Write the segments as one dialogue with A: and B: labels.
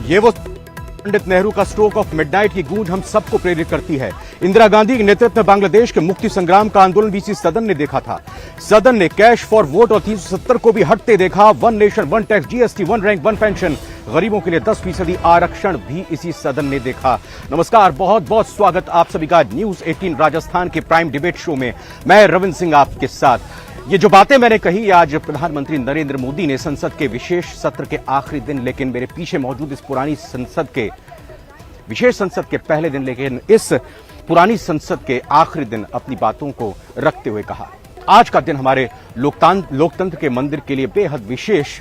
A: ये वो पंडित नेहरू का स्ट्रोक ऑफ मिडनाइट की गूंज हम सबको प्रेरित करती है। इंदिरा गांधी के नेतृत्व में बांग्लादेश के मुक्ति संग्राम का आंदोलन भी इसी सदन ने देखा था। सदन ने कैश फॉर वोट और 370 को भी हटते देखा। One nation one tax, GST, one rank one pension, गरीबों के लिए 10% आरक्षण भी इसी सदन ने देखा। नमस्कार, बहुत बहुत स्वागत आप सभी का न्यूज 18 राजस्थान के प्राइम डिबेट शो में। मैं रविंद्र सिंह आपके साथ। ये जो बातें मैंने कही आज प्रधानमंत्री नरेंद्र मोदी ने संसद के विशेष सत्र के आखिरी दिन, लेकिन मेरे पीछे मौजूद इस पुरानी संसद के विशेष संसद के पहले दिन, लेकिन इस पुरानी संसद के आखिरी दिन अपनी बातों को रखते हुए कहा, आज का दिन हमारे लोकतंत्र के मंदिर के लिए बेहद विशेष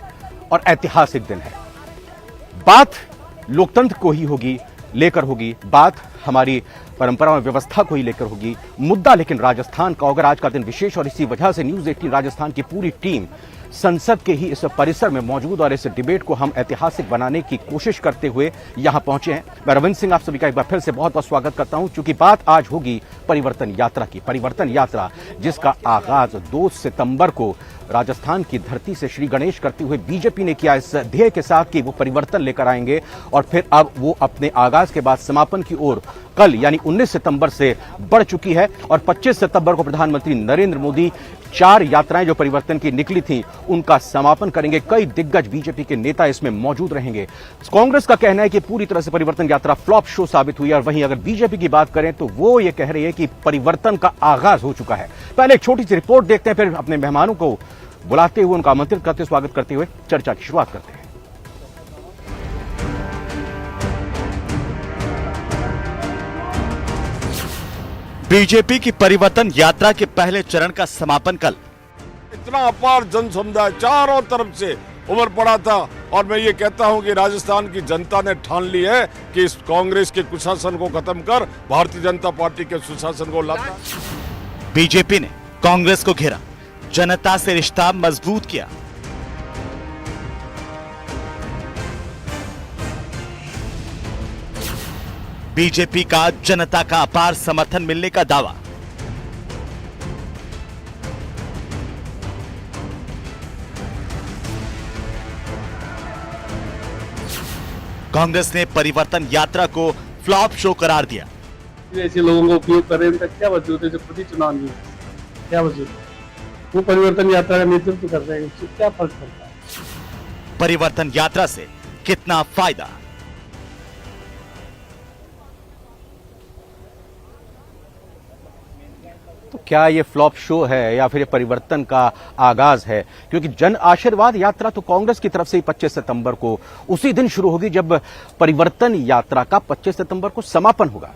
A: और ऐतिहासिक दिन है। बात लोकतंत्र को ही लेकर होगी, बात हमारी परंपरा और व्यवस्था को ही लेकर होगी, मुद्दा लेकिन राजस्थान का। अगर आज का दिन विशेष और इसी वजह से न्यूज 18 राजस्थान की पूरी टीम संसद के ही इस परिसर में मौजूद और इस डिबेट को हम ऐतिहासिक बनाने की कोशिश करते हुए यहां पहुंचे हैं। मैं रविंद्र सिंह आप सभी का एक बार फिर से बहुत बहुत स्वागत करता हूं, क्योंकि बात आज होगी परिवर्तन यात्रा की। परिवर्तन यात्रा जिसका आगाज 2 सितंबर को राजस्थान की धरती से श्री गणेश करते हुए बीजेपी ने किया, इस ध्येय के साथ कि वो परिवर्तन लेकर आएंगे और फिर अब वो अपने आगाज के बाद समापन की ओर कल यानी 19 सितंबर से बढ़ चुकी है। और 25 सितंबर को प्रधानमंत्री नरेंद्र मोदी 4 यात्राएं जो परिवर्तन की निकली थी उनका समापन करेंगे। कई दिग्गज बीजेपी के नेता इसमें मौजूद रहेंगे। कांग्रेस का कहना है कि पूरी तरह से परिवर्तन यात्रा फ्लॉप शो साबित हुई है, और वहीं अगर बीजेपी की बात करें तो वो ये कह रही है कि परिवर्तन का आगाज हो चुका है। पहले एक छोटी सी रिपोर्ट देखते हैं, फिर अपने मेहमानों को बुलाते हुए उनका आमंत्रित करते स्वागत करते हुए चर्चा की शुरुआत करते हैं।
B: बीजेपी की परिवर्तन यात्रा के पहले चरण का समापन कल।
C: इतना अपार जन समुदाय चारों तरफ से उमड़ पड़ा था, और मैं ये कहता हूं कि राजस्थान की जनता ने ठान ली है कि इस कांग्रेस के कुशासन को खत्म कर भारतीय जनता पार्टी के सुशासन को लाता।
B: बीजेपी ने कांग्रेस को घेरा, जनता से रिश्ता मजबूत किया। बीजेपी का जनता का अपार समर्थन मिलने का दावा। कांग्रेस ने परिवर्तन यात्रा को फ्लॉप शो करार दिया।
D: ऐसे लोगों को उपयोग कर रहे हैं, क्या वजूद है? जो खुद ही चुनाव नहीं है, क्या वजूद है? वो परिवर्तन यात्रा का नेतृत्व कर रहे हैं, उससे क्या फर्क पड़ता है?
B: परिवर्तन यात्रा से कितना फायदा?
A: तो क्या ये फ्लॉप शो है या फिर ये परिवर्तन का आगाज है? क्योंकि जन आशीर्वाद यात्रा तो कांग्रेस की तरफ से ही 25 सितंबर को उसी दिन शुरू होगी जब परिवर्तन यात्रा का 25 सितंबर को समापन होगा।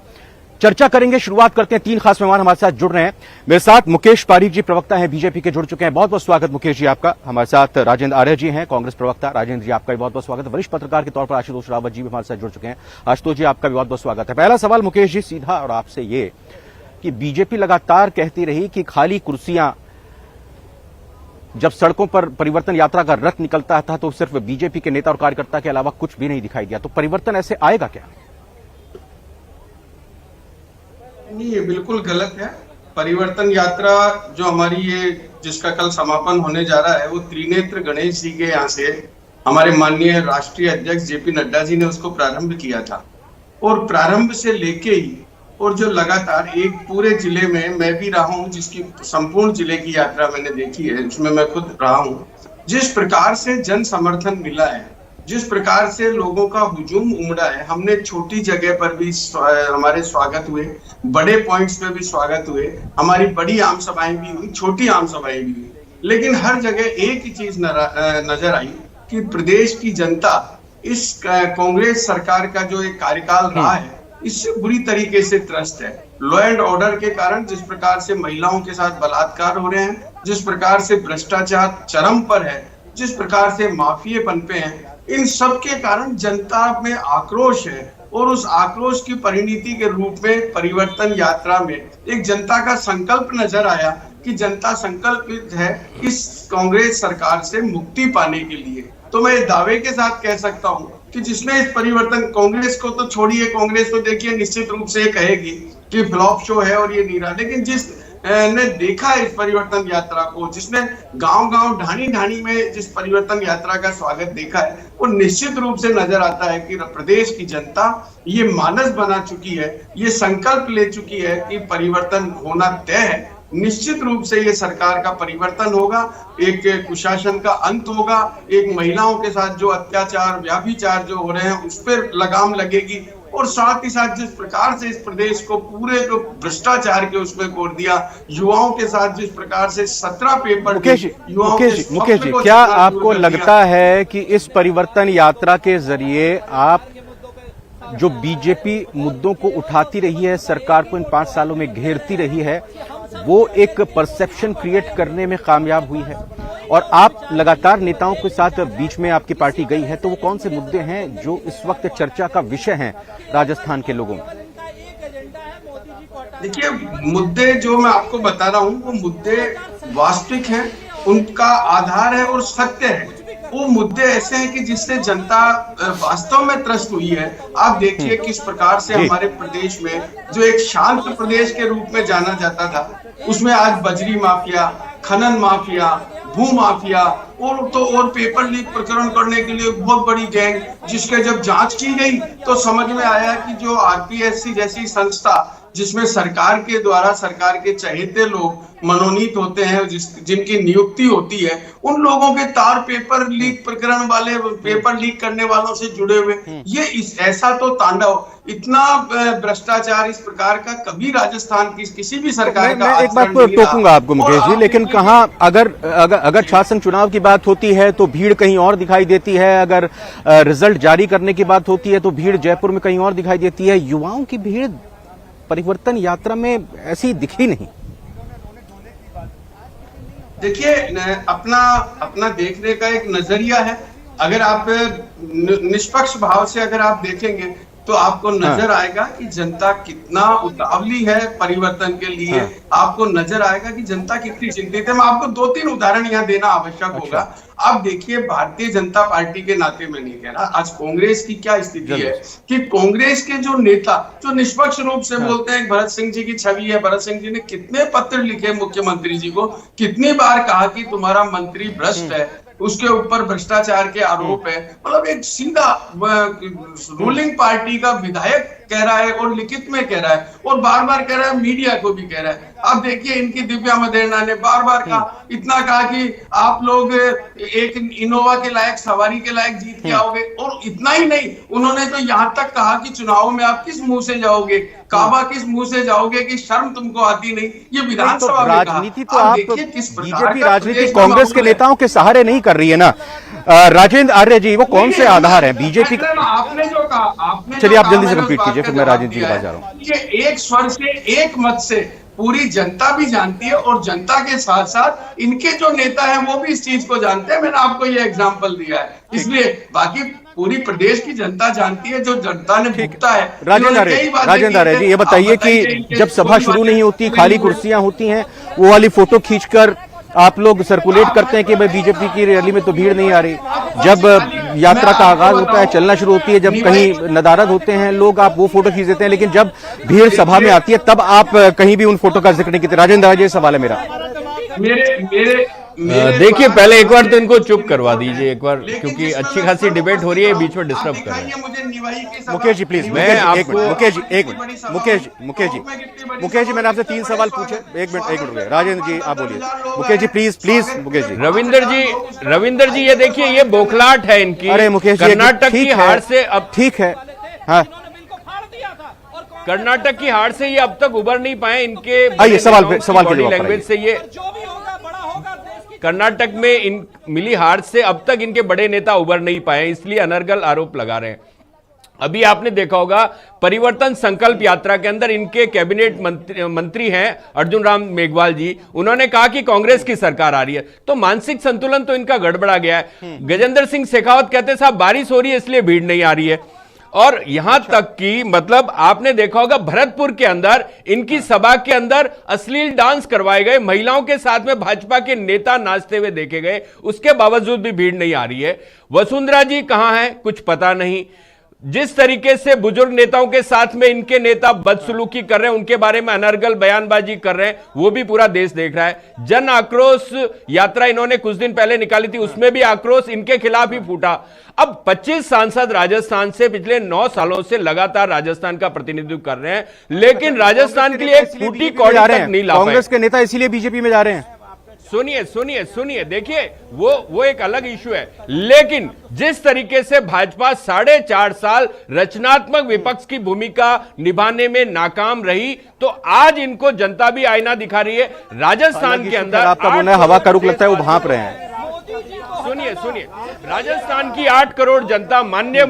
A: चर्चा करेंगे, शुरुआत करते हैं। 3 खास मेहमान हमारे साथ जुड़ रहे हैं। मेरे साथ मुकेश पारीक जी, प्रवक्ता हैं बीजेपी के, जुड़ चुके हैं। बहुत बहुत स्वागत मुकेश जी आपका। हमारे साथ राजेंद्र आर्य जी हैं, कांग्रेस प्रवक्ता। राजेंद्र जी आपका भी बहुत बहुत स्वागत है। वरिष्ठ पत्रकार के तौर पर आशुतोष रावत जी भी हमारे साथ जुड़ चुके हैं। आशुतोष जी आपका भी बहुत बहुत स्वागत है। पहला सवाल मुकेश जी सीधा और आपसे ये कि बीजेपी लगातार कहती रही कि खाली कुर्सियां, जब सड़कों पर परिवर्तन यात्रा का रथ निकलता था तो सिर्फ बीजेपी के नेता और कार्यकर्ता के अलावा कुछ भी नहीं दिखाई दिया। तो परिवर्तन ऐसे आएगा क्या?
D: नहीं, ये बिल्कुल गलत है। परिवर्तन यात्रा जो हमारी ये जिसका कल समापन होने जा रहा है, वो त्रिनेत्र गणेश जी के यहाँ से हमारे माननीय राष्ट्रीय अध्यक्ष जेपी नड्डा जी ने उसको प्रारंभ किया था, और प्रारंभ से लेके ही और जो लगातार एक पूरे जिले में मैं भी रहा हूँ, जिसकी संपूर्ण जिले की यात्रा मैंने देखी है, उसमें मैं खुद रहा हूँ, जिस प्रकार से जन समर्थन मिला है, जिस प्रकार से लोगों का हुजूम उमड़ा है, हमने छोटी जगह पर भी हमारे स्वागत हुए, बड़े पॉइंट्स पे भी स्वागत हुए, हमारी बड़ी आम सभाएं भी हुई, छोटी आम सभाएं भी हुई, लेकिन हर जगह एक ही चीज नजर आई कि प्रदेश की जनता इस कांग्रेस सरकार का जो एक कार्यकाल रहा है इससे बुरी तरीके से त्रस्त है। लॉ एंड ऑर्डर के कारण जिस प्रकार से महिलाओं के साथ बलात्कार हो रहे हैं, जिस प्रकार से भ्रष्टाचार चरम पर है, जिस प्रकार से माफिये पनपे हैं, इन सब के कारण जनता में आक्रोश है, और उस आक्रोश की परिणति के रूप में परिवर्तन यात्रा में एक जनता का संकल्प नजर आया कि जनता संकल्पित है इस कांग्रेस सरकार से मुक्ति पाने के लिए। तो मैं दावे के साथ कह सकता हूं कि जिसमें इस परिवर्तन, कांग्रेस को तो छोड़िए, कांग्रेस तो देखिए निश्चित रूप से कहेगी कि फ्लॉप शो है और ये नहीं रहा, लेकिन जिस ने देखा इस परिवर्तन यात्रा को, जिसने गांव-गांव ढाणी-ढाणी में जिस परिवर्तन यात्रा का स्वागत देखा है, वो निश्चित रूप से नजर आता है कि प्रदेश की जनता ये मानस बना चुकी है, ये संकल्प ले चुकी है कि परिवर्तन होना तय है। निश्चित रूप से ये सरकार का परिवर्तन होगा, एक कुशासन का अंत होगा, एक महिलाओं के साथ जो अत्याचार व्याभिचार जो हो रहे हैं उस पर लगाम लगेगी, और साथ ही साथ जिस प्रकार से इस प्रदेश को पूरे को भ्रष्टाचार के उसमें कोर दिया, युवाओं के साथ जिस प्रकार से 17 पेपर
A: मुकेश जी, क्या आपको लगता है कि इस परिवर्तन यात्रा के जरिए आप जो बीजेपी मुद्दों को उठाती रही है, सरकार को इन 5 सालों में घेरती रही है, वो एक परसेप्शन क्रिएट करने में कामयाब हुई है? और आप लगातार नेताओं के साथ बीच में आपकी पार्टी गई है, तो वो कौन से मुद्दे हैं जो इस वक्त चर्चा का विषय हैं राजस्थान के लोगों में?
D: देखिए, मुद्दे जो मैं आपको बता रहा हूं वो मुद्दे वास्तविक हैं, उनका आधार है और सत्य है। वो मुद्दे ऐसे हैं कि जिससे जनता वास्तव में त्रस्त हुई है। आप देखिए किस प्रकार से हमारे प्रदेश में जो एक शांत प्रदेश के रूप में जाना जाता था, उसमें आज बजरी माफिया, खनन माफिया, भू माफिया और पेपर लीक प्रकरण करने के लिए बहुत बड़ी गैंग, जिसके जब जांच की गई तो समझ में आया कि जो आरपीएससी जैसी संस्था जिसमें सरकार के द्वारा सरकार के चहेते लोग मनोनीत होते हैं, जिनकी नियुक्ति होती है, उन लोगों के तार पेपर लीक प्रकरण वाले, पेपर लीक करने वालों से जुड़े हुए, ये ऐसा तो तांडव, इतना भ्रष्टाचार इस प्रकार का कभी राजस्थान की किसी भी सरकार का।
A: मैं एक बात को टोकूंगा आपको मुकेश जी, लेकिन कहाँ अगर शासन चुनाव की बात होती है तो भीड़ कहीं और दिखाई देती है, अगर रिजल्ट जारी करने की बात होती है तो भीड़ जयपुर में कहीं और दिखाई देती है। युवाओं की भीड़ परिवर्तन यात्रा में ऐसी दिखी नहीं।
D: देखिए, अपना देखने का एक नजरिया है। अगर आप निष्पक्ष भाव से अगर आप देखेंगे तो आपको नजर आएगा कि जनता कितना उतावली है परिवर्तन के लिए। आपको नजर आएगा कि जनता कितनी चिंतित है। मैं आपको 2-3 उदाहरण यहाँ देना आवश्यक होगा। आप देखिए, भारतीय जनता पार्टी के नाते में नहीं कह रहा, आज कांग्रेस की क्या स्थिति है कि कांग्रेस के जो नेता जो निष्पक्ष रूप से बोलते हैं, भरत सिंह जी की छवि है, भरत सिंह जी ने कितने पत्र लिखे मुख्यमंत्री जी को, कितनी बार कहा कि तुम्हारा मंत्री भ्रष्ट है, उसके ऊपर भ्रष्टाचार के आरोप है। मतलब एक सीधा रूलिंग पार्टी का विधायक कह रहा है और लिखित में कह रहा है और बार बार कह रहा है, मीडिया को भी कह रहा है। आप देखिए, इनकी दिव्या मदेरणा ने बार बार कहा, इतना कहा कि आप लोग एक इनोवा के लायक, सवारी के लायक जीत के आओगे। और इतना ही नहीं, उन्होंने तो यहाँ तक कहा कि चुनाव में आप किस मुंह से जाओगे, काबा किस मुंह से जाओगे, कि शर्म तुमको आती नहीं। ये विधानसभा में
A: राजनीति तो आप बीजेपी राजनीति कांग्रेस के नेताओं के सहारे नहीं कर रही है ना। राजेंद्र आर्य जी, वो कौन से आधार है बीजेपी?
D: आपने जो कहा,
A: चलिए आप जल्दी से कंप्लीट कीजिए, फिर मैं राजेंद्र जी के पास जा रहा हूँ।
D: ये एक स्वर से, एक मत से पूरी जनता भी जानती है और जनता के साथ साथ इनके जो नेता हैं वो भी इस चीज को जानते हैं। मैंने आपको ये एग्जांपल दिया है, इसलिए बाकी पूरी प्रदेश की जनता जानती है, जो जनता ने भुगता है।
A: राजेंद्र आर्य जी, ये बताइए कि जब सभा शुरू नहीं होती, खाली कुर्सियां होती हैं, वो वाली फोटो खींचकर आप लोग सर्कुलेट करते हैं कि भाई बीजेपी की रैली में तो भीड़ नहीं आ रही। जब यात्रा का आगाज होता है, चलना शुरू होती है, जब कहीं नदारद होते हैं लोग, आप वो फोटो खींच देते हैं, लेकिन जब भीड़ सभा में आती है तब आप कहीं भी उन फोटो का जिक्र नहीं करते। राजेंद्र आर्य, सवाल है मेरा।
E: देखिए, पहले एक बार तो इनको चुप करवा दीजिए एक बार, क्योंकि अच्छी खासी डिबेट हो रही है, बीच में डिस्टर्ब कर रहे हैं।
A: मुकेश जी प्लीज, मैं आपको मुकेश जी मैंने आपसे 3 सवाल पूछे। एक मिनट राजेंद्र जी आप बोलिए। मुकेश जी प्लीज मुकेश जी।
E: रविंदर जी ये देखिए, ये बौखलाहट है इनकी।
A: अरे मुकेश जी,
E: कर्नाटक की हार से अब
A: ठीक है, हाँ,
E: कर्नाटक की हार से ये अब तक उबर नहीं पाए। इनके
A: सवाल के
E: बॉडी लैंग्वेज से ये कर्नाटक में मिली हार से अब तक इनके बड़े नेता उबर नहीं पाए, इसलिए अनर्गल आरोप लगा रहे हैं। अभी आपने देखा होगा परिवर्तन संकल्प यात्रा के अंदर इनके कैबिनेट मंत्री हैं अर्जुन राम मेघवाल जी, उन्होंने कहा कि कांग्रेस की सरकार आ रही है, तो मानसिक संतुलन तो इनका गड़बड़ा गया है। गजेंद्र सिंह शेखावत कहते साहब बारिश हो रही है इसलिए भीड़ नहीं आ रही है। और यहां तक कि मतलब आपने देखा होगा भरतपुर के अंदर इनकी सभा के अंदर अश्लील डांस करवाए गए, महिलाओं के साथ में भाजपा के नेता नाचते हुए देखे गए, उसके बावजूद भी भीड़ नहीं आ रही है। वसुंधरा जी कहां हैं कुछ पता नहीं। जिस तरीके से बुजुर्ग नेताओं के साथ में इनके नेता बदसलूकी कर रहे हैं, उनके बारे में अनर्गल बयानबाजी कर रहे हैं, वो भी पूरा देश देख रहा है। जन आक्रोश यात्रा इन्होंने कुछ दिन पहले निकाली थी, उसमें भी आक्रोश इनके खिलाफ ही फूटा। अब 25 सांसद राजस्थान से पिछले 9 सालों से लगातार राजस्थान का प्रतिनिधित्व कर रहे हैं, लेकिन राजस्थान के लिए एक फूटी कौड़ी तक नहीं ला पाए।
A: कांग्रेस के नेता इसीलिए बीजेपी में जा रहे हैं।
E: सुनिए सुनिए सुनिए, देखिए वो एक अलग इशू है, लेकिन जिस तरीके से भाजपा 4.5 साल रचनात्मक विपक्ष की भूमिका निभाने में नाकाम रही, तो आज इनको जनता भी आईना दिखा रही है। राजस्थान के अंदर
A: आपका बोलना है हवा का रुख लगता है, वो भांप रहे हैं।
E: सुनिए सुनिए, राजस्थान की 8 करोड़ जनता माननीय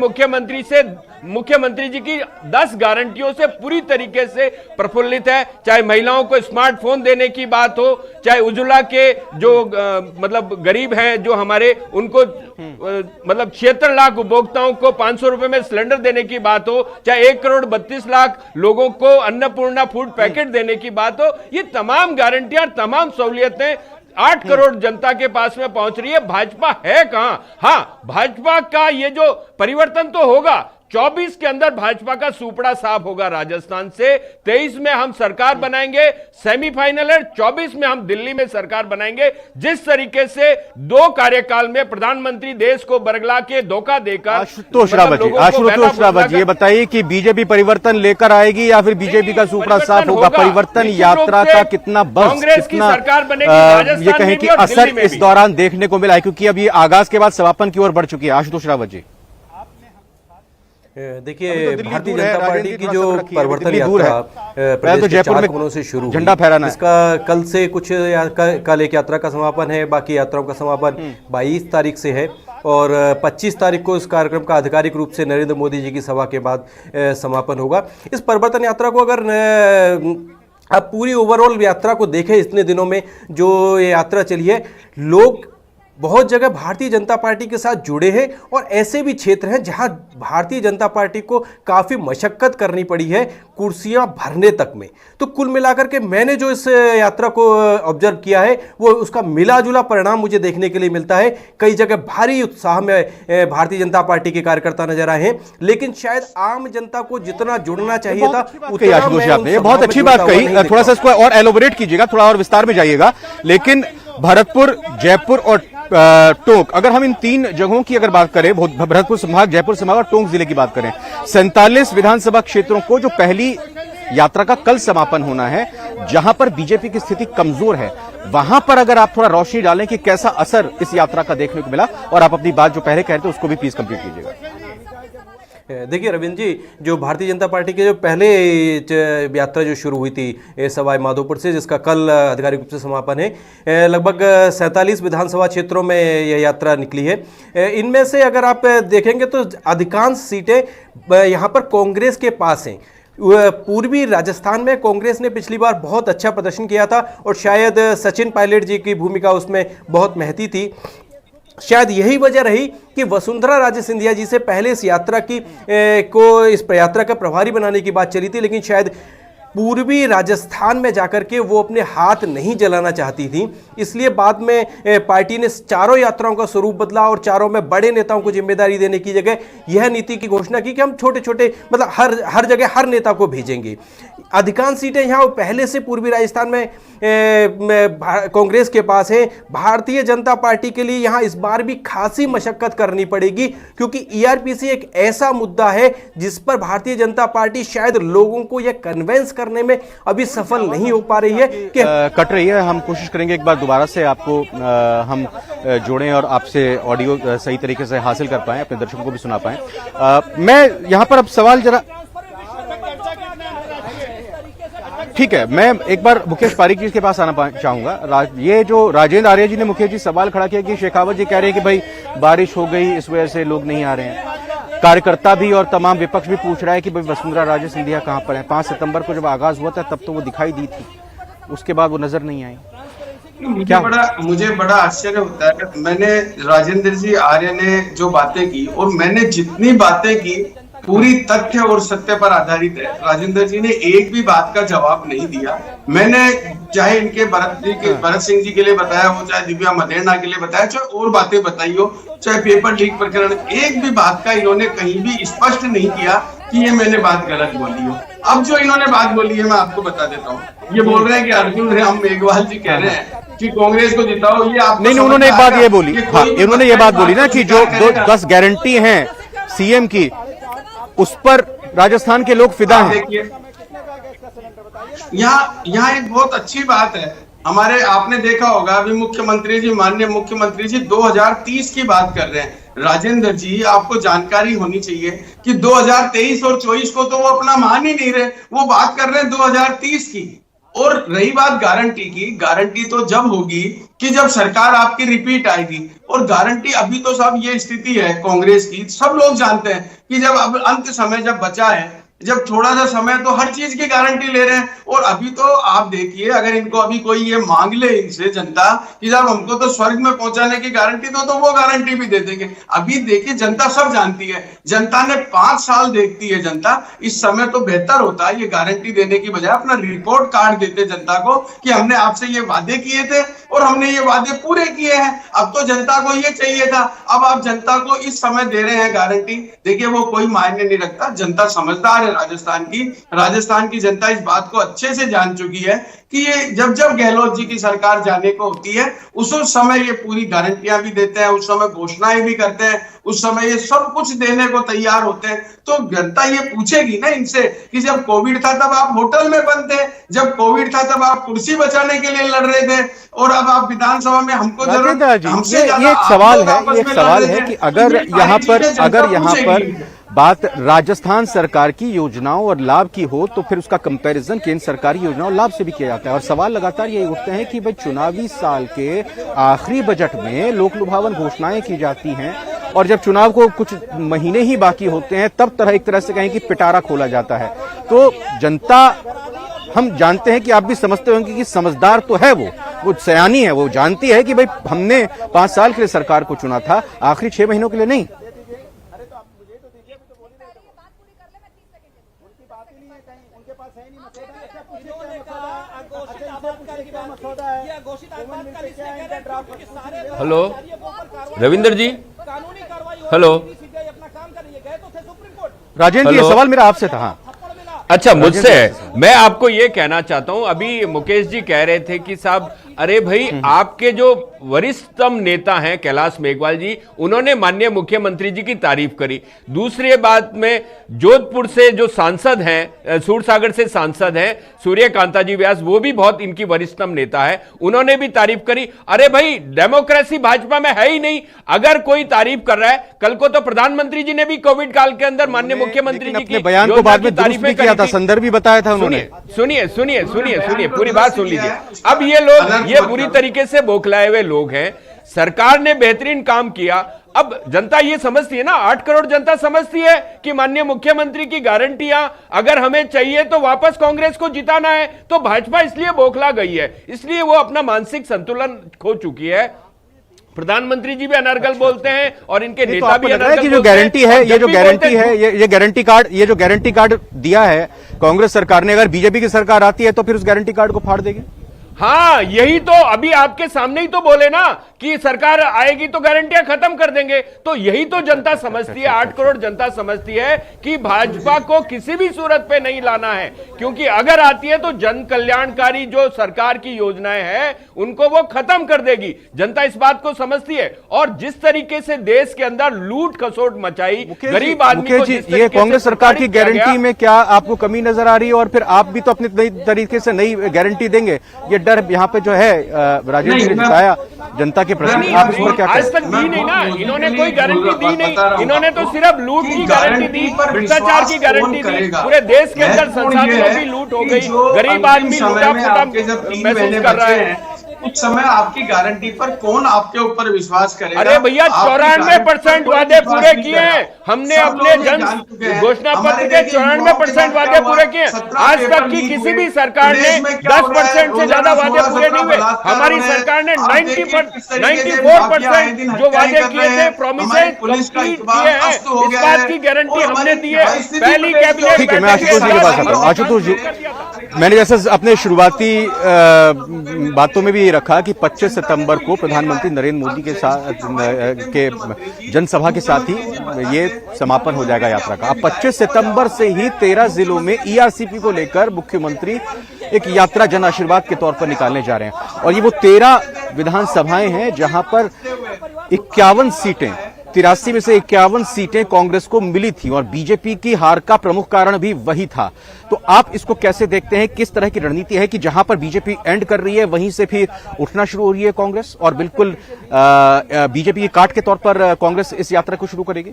E: मुख्यमंत्री जी की 10 गारंटियों से पूरी तरीके से प्रफुल्लित है। चाहे महिलाओं को स्मार्टफोन देने की बात हो, चाहे उज्ज्वला के जो मतलब गरीब हैं जो हमारे, उनको मतलब 76 लाख उपभोक्ताओं को 500 रुपए में सिलेंडर देने की बात हो, चाहे 1 करोड़ 32 लाख लोगों को अन्नपूर्णा फूड पैकेट देने की बात हो, ये तमाम गारंटियां, तमाम सहूलियतें 8 करोड़ जनता के पास में पहुंच रही है। भाजपा है कहां? हाँ, भाजपा का ये जो परिवर्तन तो होगा, 24 के अंदर भाजपा का सुपड़ा साफ होगा राजस्थान से। 23 में हम सरकार बनाएंगे, सेमीफाइनल है। 24 में हम दिल्ली में सरकार बनाएंगे। जिस तरीके से 2 कार्यकाल में प्रधानमंत्री देश को बरगला के धोखा देकर,
A: आशुतोष रावत, ये बताइए कि बीजेपी परिवर्तन लेकर आएगी या फिर बीजेपी का सुपड़ा साफ होगा? परिवर्तन यात्रा का कितना बस,
E: कांग्रेस की सरकार बनेगी राजस्थान,
A: ये कहें कि असर इस दौरान देखने को मिला है, क्योंकि अब ये आगाज के बाद समापन की ओर बढ़ चुकी है। आशुतोष रावत जी,
F: देखिए, भारतीय जनता पार्टी की जो परिवर्तन यात्रा
A: तो जयपुर में
F: कोनों से शुरू
A: झंडा फहराना है,
F: इसका कल से कुछ कल एक यात्रा का समापन है, बाकी यात्राओं का समापन 22 तारीख से है और 25 तारीख को इस कार्यक्रम का आधिकारिक रूप से नरेंद्र मोदी जी की सभा के बाद समापन होगा। इस परिवर्तन यात्रा को अगर आप पूरी ओवरऑल यात्रा को देखें, इतने दिनों में जो ये यात्रा चली है, लोग बहुत जगह भारतीय जनता पार्टी के साथ जुड़े हैं और ऐसे भी क्षेत्र हैं जहां भारतीय जनता पार्टी को काफ़ी मशक्कत करनी पड़ी है कुर्सियां भरने तक में। तो कुल मिलाकर के मैंने जो इस यात्रा को ऑब्जर्व किया है, वो उसका मिला जुला परिणाम मुझे देखने के लिए मिलता है। कई जगह भारी उत्साह में भारतीय जनता पार्टी के कार्यकर्ता नजर आए हैं, लेकिन शायद आम जनता को जितना जुड़ना चाहिए था
A: आपने बहुत अच्छी बात कही। थोड़ा सा इसको और एलोबरेट कीजिएगा, थोड़ा और विस्तार में जाइएगा। लेकिन भरतपुर, जयपुर और टोंक, अगर हम इन 3 जगहों की अगर बात करें, भरतपुर संभाग, जयपुर संभाग और टोंक जिले की बात करें, 47 विधानसभा क्षेत्रों को जो पहली यात्रा का कल समापन होना है, जहां पर बीजेपी की स्थिति कमजोर है, वहां पर अगर आप थोड़ा रोशनी डालें कि कैसा असर इस यात्रा का देखने को मिला, और आप अपनी बात जो पहले कह रहे थे उसको भी प्लीज कंप्लीट कीजिएगा।
F: देखिए रविंद्र जी, जो भारतीय जनता पार्टी के जो पहले यात्रा जो शुरू हुई थी सवाई माधोपुर से, जिसका कल आधिकारिक रूप से समापन है, लगभग 47 विधानसभा क्षेत्रों में यह यात्रा निकली है। इनमें से अगर आप देखेंगे तो अधिकांश सीटें यहाँ पर कांग्रेस के पास हैं। पूर्वी राजस्थान में कांग्रेस ने पिछली बार बहुत अच्छा प्रदर्शन किया था और शायद सचिन पायलट जी की भूमिका उसमें बहुत महती थी। शायद यही वजह रही कि वसुंधरा राजे सिंधिया जी से पहले इस यात्रा की इस यात्रा का प्रभारी बनाने की बात चली थी, लेकिन शायद पूर्वी राजस्थान में जाकर के वो अपने हाथ नहीं जलाना चाहती थी, इसलिए बाद में पार्टी ने चारों यात्राओं का स्वरूप बदला और चारों में बड़े नेताओं को जिम्मेदारी देने की जगह यह नीति की घोषणा की कि हम छोटे छोटे मतलब हर जगह हर नेता को भेजेंगे। अधिकांश सीटें यहाँ पहले से पूर्वी राजस्थान में कांग्रेस के पास है। भारतीय जनता पार्टी के लिए यहाँ इस बार भी खासी मशक्कत करनी पड़ेगी, क्योंकि ईआरपीसी एक ऐसा मुद्दा है जिस पर भारतीय जनता पार्टी शायद लोगों को यह कन्वेंस करने में अभी सफल नहीं हो पा रही है कि
A: कट रही है। हम कोशिश करेंगे एक बार दोबारा से आपको हम जोड़ें और आपसे ऑडियो सही तरीके से हासिल कर पाएं, अपने दर्शकों को भी सुना पाएं। मैं यहां पर अब सवाल जरा ठीक है, मैं एक बार मुकेश पारीक जी के पास आना चाहूंगा। ये जो राजेंद्र आर्य जी ने मुकेश जी सवाल खड़ा किया कि शेखावत जी कह रहे हैं कि भाई बारिश हो गई इस वजह से लोग नहीं आ रहे हैं, कार्यकर्ता भी और तमाम विपक्ष भी पूछ रहा है कि भाई वसुंधरा राजे सिंधिया कहां पर है। 5 सितंबर को जब आगाज हुआ था तब तो वो दिखाई दी थी, उसके बाद वो नजर नहीं आई।
D: मुझे बड़ा आश्चर्य होता है। मैंने राजेंद्र जी आर्य ने जो बातें की और मैंने जितनी बातें की पूरी तथ्य और सत्य पर आधारित है। राजेंद्र जी ने एक भी बात का जवाब नहीं दिया। मैंने चाहे इनके भरत सिंह जी के लिए बताया हो, चाहे दिव्या मदेरणा के लिए बताया, चाहे और बातें बताई हो, चाहे पेपर लीक प्रकरण, एक भी बात का इन्होंने कहीं भी स्पष्ट नहीं किया कि ये मैंने बात गलत बोली हो। अब जो इन्होंने बात बोली है मैं आपको बता देता हूँ। ये बोल रहे हैं कि अर्जुन राम मेघवाल जी कह रहे हैं कि कांग्रेस को जिताओ। ये आप
A: नहीं, उन्होंने एक बात ये बोली, हाँ, इन्होंने ये बात बोली ना कि जो 10 गारंटी हैं सीएम की, उस पर राजस्थान के लोग फिदा हैं।
D: देखिए, यहाँ एक बहुत अच्छी बात है हमारे, आपने देखा होगा अभी मुख्यमंत्री जी, माननीय मुख्यमंत्री जी 2030 की बात कर रहे हैं। राजेंद्र जी, आपको जानकारी होनी चाहिए कि 2023 और 24 को तो वो अपना मान ही नहीं रहे, वो बात कर रहे हैं 2030 की। और रही बात गारंटी की, गारंटी तो जब होगी कि जब सरकार आपकी रिपीट आएगी। और गारंटी अभी तो सब ये स्थिति है कांग्रेस की, सब लोग जानते हैं कि जब अब अंत समय जब बचा है, जब थोड़ा सा समय, तो हर चीज की गारंटी ले रहे हैं। और अभी तो आप देखिए, अगर इनको अभी कोई ये मांग ले इनसे जनता कि जब हमको तो स्वर्ग में पहुंचाने की गारंटी दो, तो वो गारंटी भी दे देंगे। अभी देखिए, जनता सब जानती है, जनता ने 5 साल देखती है जनता। इस समय तो बेहतर होता है ये गारंटी देने की बजाय अपना रिपोर्ट कार्ड देते जनता को कि हमने आपसे ये वादे किए थे और हमने ये वादे पूरे किए हैं। अब तो जनता को ये चाहिए था, अब आप जनता को इस समय दे रहे हैं गारंटी। देखिए, वो कोई मायने नहीं रखता, जनता समझदार है। राजस्थान की जनता इस बात को अच्छे से जान चुकी है कि ये जब जब गहलोत जी की सरकार जाने को होती है, उस समय ये पूरी गारंटियां भी देते हैं, उस समय घोषणाएं भी करते हैं, उस समय ये सब कुछ देने को तैयार होते हैं। तो जनता ये पूछेगी ना इनसे कि जब कोविड था तब आप होटल में बंद थे, जब कोविड था तब आप कुर्सी बचाने के लिए लड़ रहे थे, और अब आप विधानसभा में हमको
A: ये एक सवाल है कि अगर यहाँ पर बात राजस्थान सरकार की योजनाओं और लाभ की हो, तो फिर उसका कंपैरिजन केंद्र सरकारी योजनाओं और लाभ से भी किया जाता है। और सवाल लगातार यही उठते हैं कि भाई चुनावी साल के आखिरी बजट में लोक लुभावन घोषणाएं की जाती हैं, और जब चुनाव को कुछ महीने ही बाकी होते हैं तब एक तरह से कहें कि पिटारा खोला जाता है। तो जनता, हम जानते हैं कि आप भी समझते होंगे कि समझदार तो है, वो सयानी है, वो जानती है कि भाई हमने 5 साल के लिए सरकार को चुना था, आखिरी 6 महीनों के लिए नहीं।
E: हेलो रविंदर जी, हेलो
A: राजेंद्र जी, ये सवाल मेरा आपसे था। हाँ,
E: अच्छा, मुझसे मैं आपको ये कहना चाहता हूं, अभी मुकेश जी कह रहे थे कि साहब अरे भाई आपके जो वरिष्ठतम नेता हैं कैलाश मेघवाल जी, उन्होंने माननीय मुख्यमंत्री जी की तारीफ करी। दूसरी बात में जोधपुर से जो सांसद हैं, सूरसागर से सांसद हैं सूर्यकांता जी व्यास, वो भी बहुत इनकी वरिष्ठतम नेता है, उन्होंने भी तारीफ करी। अरे भाई, डेमोक्रेसी भाजपा में है ही नहीं। अगर कोई तारीफ कर रहा है, कल को तो प्रधानमंत्री जी ने भी कोविड काल के अंदर माननीय मुख्यमंत्री जी की
A: बयान को बाद में तारीफ भी किया था, संदर्भ भी बताया था उन्होंने।
E: सुनिए, पूरी बात सुन लीजिए। अब ये लोग, ये बुरी तरीके से बौखलाए हुए लोग हैं। सरकार ने बेहतरीन काम किया, अब जनता ये समझती है ना, 8 करोड़ जनता समझती है कि माननीय मुख्यमंत्री की गारंटियां अगर हमें चाहिए तो वापस कांग्रेस को जिताना है, तो भाजपा इसलिए बौखला गई है, इसलिए वो अपना मानसिक संतुलन खो चुकी है। प्रधानमंत्री जी भी अनर्गल बोलते हैं और इनके नेता भी अनर्गल बोलते हैं।
A: जो गारंटी है, ये जो गारंटी है, ये जो गारंटी कार्ड दिया है कांग्रेस सरकार ने, अगर बीजेपी की सरकार आती है तो फिर उस गारंटी कार्ड को फाड़ देगी।
E: हाँ, यही तो अभी आपके सामने ही तो बोले ना कि सरकार आएगी तो गारंटियां खत्म कर देंगे। तो यही तो जनता समझती है, 8 करोड़ जनता समझती है कि भाजपा को किसी भी सूरत पे नहीं लाना है, क्योंकि अगर आती है तो जन कल्याणकारी जो सरकार की योजनाएं हैं उनको वो खत्म कर देगी। जनता इस बात को समझती है। और जिस तरीके से देश के अंदर लूट खसोट मचाई गरीब आदमी को,
A: ये कांग्रेस सरकार की गारंटी में क्या आपको कमी नजर आ रही है? और फिर आप भी तो अपने तरीके से नई गारंटी देंगे, ये डर यहाँ पे जो है राजेंद्र ने दिखाया जनता के प्रति, आप इस पर क्या
E: आज तक दी नहीं ना, इन्होंने कोई गारंटी दी नहीं, इन्होंने तो सिर्फ लूट की गारंटी दी, भ्रष्टाचार की गारंटी दी, पूरे देश के अंदर संसाधनों की लूट हो गई, गरीब आदमी लूटा फूटा महसूस कर रहा है।
D: उस समय आपकी गारंटी पर कौन आपके ऊपर विश्वास करेगा?
E: अरे भैया, 94% वादे पूरे किए हैं हमने, अपने जन घोषणा पत्र के 94% वादे पूरे किए। आज तक की किसी भी सरकार ने 10% से ज्यादा वादे पूरे नहीं हुए। हमारी सरकार ने 94% जो वादे किए थे, प्रोमिसेस कंप्लीट किए हैं। इस बात की गारंटी हमने दी है। पहली कैबिनेट
A: ठीक है, मैं आशुतोष जी के पास आता हूं। आशुतोष जी, मैंने जैसे अपने शुरुआती बातों में भी ये रखा कि 25 सितंबर को प्रधानमंत्री नरेंद्र मोदी के साथ के जनसभा के साथ ही ये समापन हो जाएगा यात्रा का। अब 25 सितंबर से ही 13 जिलों में ईआरसीपी को लेकर मुख्यमंत्री एक यात्रा जन आशीर्वाद के तौर पर निकालने जा रहे हैं और ये वो 13 विधानसभाएं हैं जहां पर 51 सीटें 83 में से 51 सीटें कांग्रेस को मिली थी और बीजेपी की हार का प्रमुख कारण भी वही था। तो आप इसको कैसे देखते हैं, किस तरह की रणनीति है कि जहां पर बीजेपी एंड कर रही है वहीं से फिर उठना शुरू हो रही है कांग्रेस और बिल्कुल बीजेपी की काट के तौर पर कांग्रेस इस यात्रा को शुरू करेगी?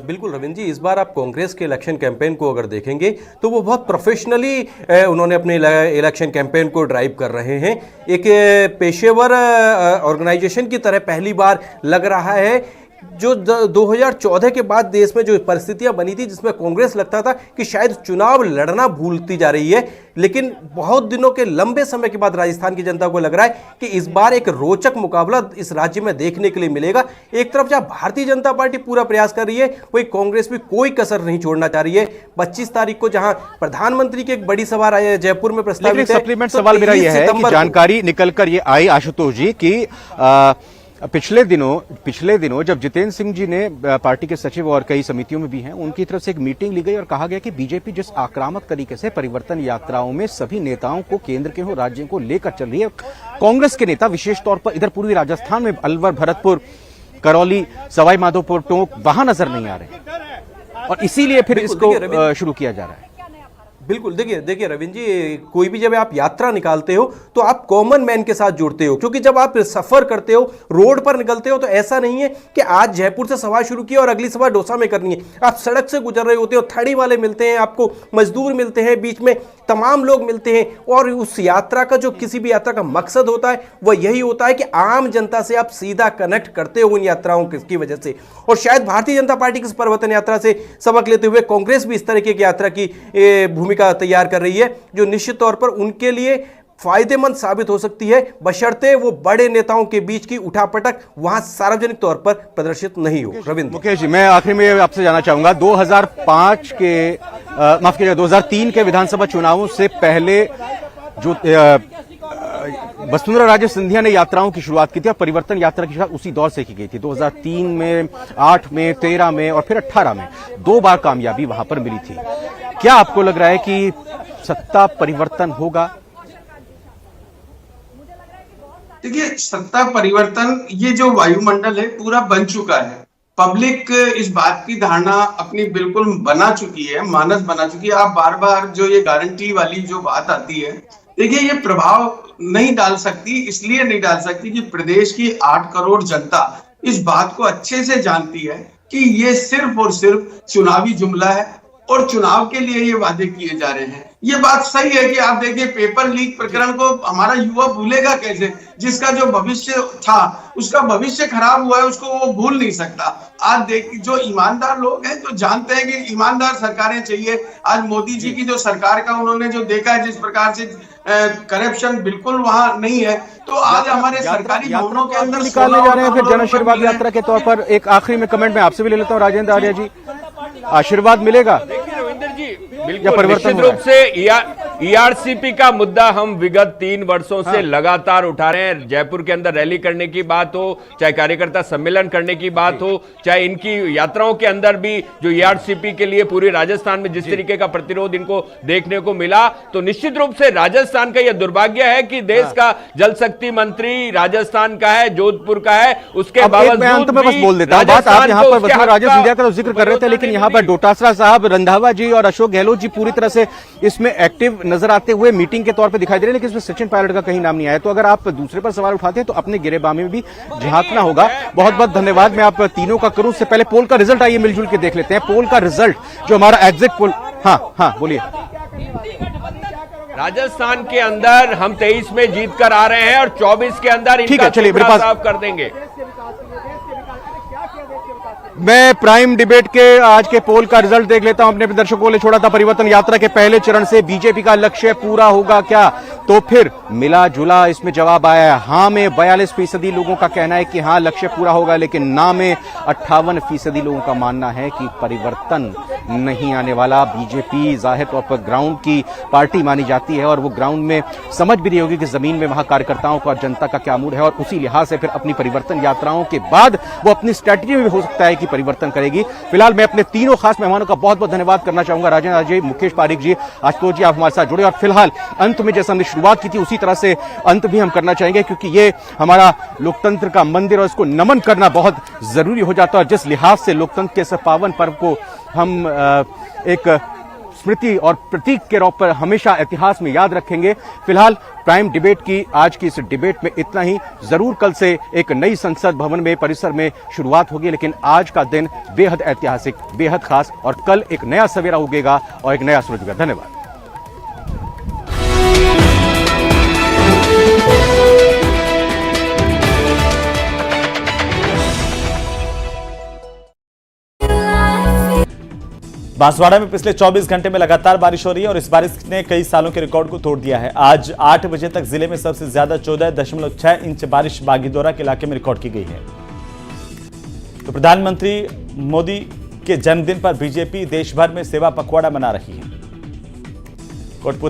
F: बिल्कुल रविंद्र जी, इस बार आप कांग्रेस के इलेक्शन कैंपेन को अगर देखेंगे तो वो बहुत प्रोफेशनली उन्होंने अपने इलेक्शन कैंपेन को ड्राइव कर रहे हैं। एक पेशेवर ऑर्गेनाइजेशन की तरह पहली बार लग रहा है। जो 2014 के बाद देश में जो परिस्थितियां बनी थी जिसमें कांग्रेस लगता था कि शायद चुनाव लड़ना भूलती जा रही है, लेकिन बहुत दिनों के लंबे समय के बाद राजस्थान की जनता को लग रहा है कि इस बार एक रोचक मुकाबला इस राज्य में देखने के लिए मिलेगा। एक तरफ जहां भारतीय जनता पार्टी पूरा प्रयास कर रही है, वही कांग्रेस भी कोई कसर नहीं छोड़ना चाह रही है। 25 तारीख को जहां प्रधानमंत्री की एक बड़ी सभा जयपुर में प्रस्तावित है।
A: सप्लीमेंट सवाल मेरा यह है कि जानकारी निकलकर ये आई आशुतोष जी की पिछले दिनों जब जितेंद्र सिंह जी ने पार्टी के सचिव और कई समितियों में भी हैं, उनकी तरफ से एक मीटिंग ली गई और कहा गया कि बीजेपी जिस आक्रामक तरीके से परिवर्तन यात्राओं में सभी नेताओं को केंद्र के हो राज्यों को लेकर चल रही है, कांग्रेस के नेता विशेष तौर पर इधर पूर्वी राजस्थान में अलवर, भरतपुर, करौली, सवाई माधोपुर, टोंक वहां नजर नहीं आ रहे और इसीलिए फिर इसको शुरू किया जा रहा है।
F: बिल्कुल, देखिए रविंद्र जी, कोई भी जब आप यात्रा निकालते हो तो आप कॉमन मैन के साथ जुड़ते हो, क्योंकि जब आप सफर करते हो, रोड पर निकलते हो, तो ऐसा नहीं है कि आज जयपुर से सभा शुरू की और अगली सभा डोसा में करनी है। आप सड़क से गुजर रहे होते हो, थाड़ी वाले मिलते हैं, आपको मजदूर मिलते हैं, बीच में तमाम लोग मिलते हैं और उस यात्रा का जो किसी भी यात्रा का मकसद होता है वह यही होता है कि आम जनता से आप सीधा कनेक्ट करते हो उन यात्राओं की वजह से। और शायद भारतीय जनता पार्टी की इस परिवर्तन यात्रा से सबक लेते हुए कांग्रेस भी इस तरीके की यात्रा की भूमिका तैयार कर रही है, जो निश्चित तौर पर उनके लिए फायदेमंद साबित हो सकती है, बशर्ते वो बड़े नेताओं के बीच की उठापटक वहां सार्वजनिक तौर पर प्रदर्शित नहीं हो। रविंद्र
A: मुकेश जी, मैं आखिर में आपसे जानना चाहूंगा 2003 के विधानसभा चुनावों से पहले जो वसुंधरा राजे सिंधिया ने यात्राओं की शुरुआत की थी और परिवर्तन यात्रा की शुरुआत उसी दौर से की गई थी। 2003 में, 8 में, 13 में और फिर 18 में 2 बार कामयाबी वहां पर मिली थी। क्या आपको लग रहा है कि सत्ता परिवर्तन होगा?
D: देखिए, सत्ता परिवर्तन ये जो वायुमंडल है पूरा बन चुका है। पब्लिक इस बात की धारणा अपनी बिल्कुल बना चुकी है, मानस बना चुकी है। आप बार बार जो ये गारंटी वाली जो बात आती है, देखिए ये प्रभाव नहीं डाल सकती, इसलिए नहीं डाल सकती कि प्रदेश की 8 करोड़ जनता इस बात को अच्छे से जानती है कि ये सिर्फ और सिर्फ चुनावी जुमला है और चुनाव के लिए ये वादे किए जा रहे हैं। ये बात सही है कि आप देखिए पेपर लीक प्रकरण को हमारा युवा भूलेगा कैसे? जिसका जो भविष्य था उसका भविष्य खराब हुआ है, उसको वो भूल नहीं सकता। आज देखिए जो ईमानदार लोग हैं जो जानते हैं कि ईमानदार सरकारें चाहिए। आज मोदी जी की जो सरकार का उन्होंने जो देखा है जिस प्रकार से करप्शन बिल्कुल वहां नहीं है, तो आज हमारे सरकारी भवनों के अंदर
A: निकालने जा रहे हैं। फिर जन आशीर्वाद यात्रा के तौर पर एक आखिरी में कमेंट में आपसे भी ले लेता हूं, राजेंद्र आर्य जी, आशीर्वाद मिलेगा?
E: रविंद्र जी, बिल्कुल निश्चित रूप से ईआरसीपी का मुद्दा हम विगत 3 वर्षों से लगातार उठा रहे हैं। जयपुर के अंदर रैली करने की बात हो, चाहे कार्यकर्ता सम्मेलन करने की बात हो, चाहे इनकी यात्राओं के अंदर भी जो ईआरसीपी के लिए पूरे राजस्थान में जिस तरीके का प्रतिरोध इनको देखने को मिला, तो निश्चित रूप से राजस्थान का यह दुर्भाग्य है कि देश का जल शक्ति मंत्री राजस्थान का है, जोधपुर का है, उसके बावजूद
A: बस बोल देता हूं बात। आप यहाँ पर वसुंधरा राजे सिंधिया का तो जिक्र कर रहे थे, लेकिन यहाँ पर डोटासरा साहब, रंधावा जी और अशोक गहलोत जी पूरी तरह से इसमें एक्टिव नजर आते हुए मीटिंग के तौर पे दिखाई दे रहे हैं, लेकिन इसमें सचिन पायलट का कहीं नाम नहीं आया। तो अगर आप दूसरे पर सवाल उठाते हैं तो अपने गिरेबान में भी झांकना होगा। बहुत बहुत धन्यवाद मैं आप तीनों का करूं। उससे पहले पोल का रिजल्ट आइए मिलजुल के देख लेते हैं। पोल का रिजल्ट जो हमारा एग्जिट पोल, हाँ बोलिए।
E: राजस्थान के अंदर हम 23 में जीत कर आ रहे हैं और 24 के अंदर इनका टुकड़ा साफ कर देंगे।
A: मैं प्राइम डिबेट के आज के पोल का रिजल्ट देख लेता हूं। अपने दर्शकों को छोड़ा था परिवर्तन यात्रा के पहले चरण से बीजेपी का लक्ष्य पूरा होगा क्या? तो फिर मिला जुला इसमें जवाब आया है। हाँ में 42% लोगों का कहना है कि हाँ लक्ष्य पूरा होगा, लेकिन ना में 58% लोगों का मानना है कि परिवर्तन नहीं आने वाला। बीजेपी जाहिर तौर पर ग्राउंड की पार्टी मानी जाती है और वो ग्राउंड में समझ भी रही होगी कि जमीन में वहां कार्यकर्ताओं का और जनता का क्या मूड है, और उसी लिहाज से फिर अपनी परिवर्तन यात्राओं के बाद वो अपनी स्ट्रैटेजी में भी हो सकता है कि परिवर्तन करेगी। फिलहाल मैं अपने तीनों खास मेहमानों का बहुत बहुत धन्यवाद करना चाहूंगा। राजेंद्र जी, मुकेश पारिक जी, आशुतोष जी, आप हमारे साथ जुड़े। और फिलहाल अंत में जैसा हमने शुरुआत की थी उसी तरह से अंत भी हम करना चाहेंगे, क्योंकि ये हमारा लोकतंत्र का मंदिर और इसको नमन करना बहुत जरूरी हो जाता है। जिस लिहाज से लोकतंत्र के इस पावन पर्व को हम एक स्मृति और प्रतीक के रूप पर हमेशा इतिहास में याद रखेंगे। फिलहाल प्राइम डिबेट की आज की इस डिबेट में इतना ही। जरूर कल से एक नई संसद भवन में परिसर में शुरुआत होगी, लेकिन आज का दिन बेहद ऐतिहासिक, बेहद खास, और कल एक नया सवेरा उगेगा और एक नया सूरज उगेगा। धन्यवाद।
B: बांसवाड़ा में पिछले 24 घंटे में लगातार बारिश हो रही है और इस बारिश ने कई सालों के रिकॉर्ड को तोड़ दिया है। आज 8 बजे तक जिले में सबसे ज्यादा 14.6 इंच बारिश बागीदोरा के इलाके में रिकॉर्ड की गई है। तो प्रधानमंत्री मोदी के जन्मदिन पर बीजेपी देश भर में सेवा पखवाड़ा मना रही है। कोटपुतली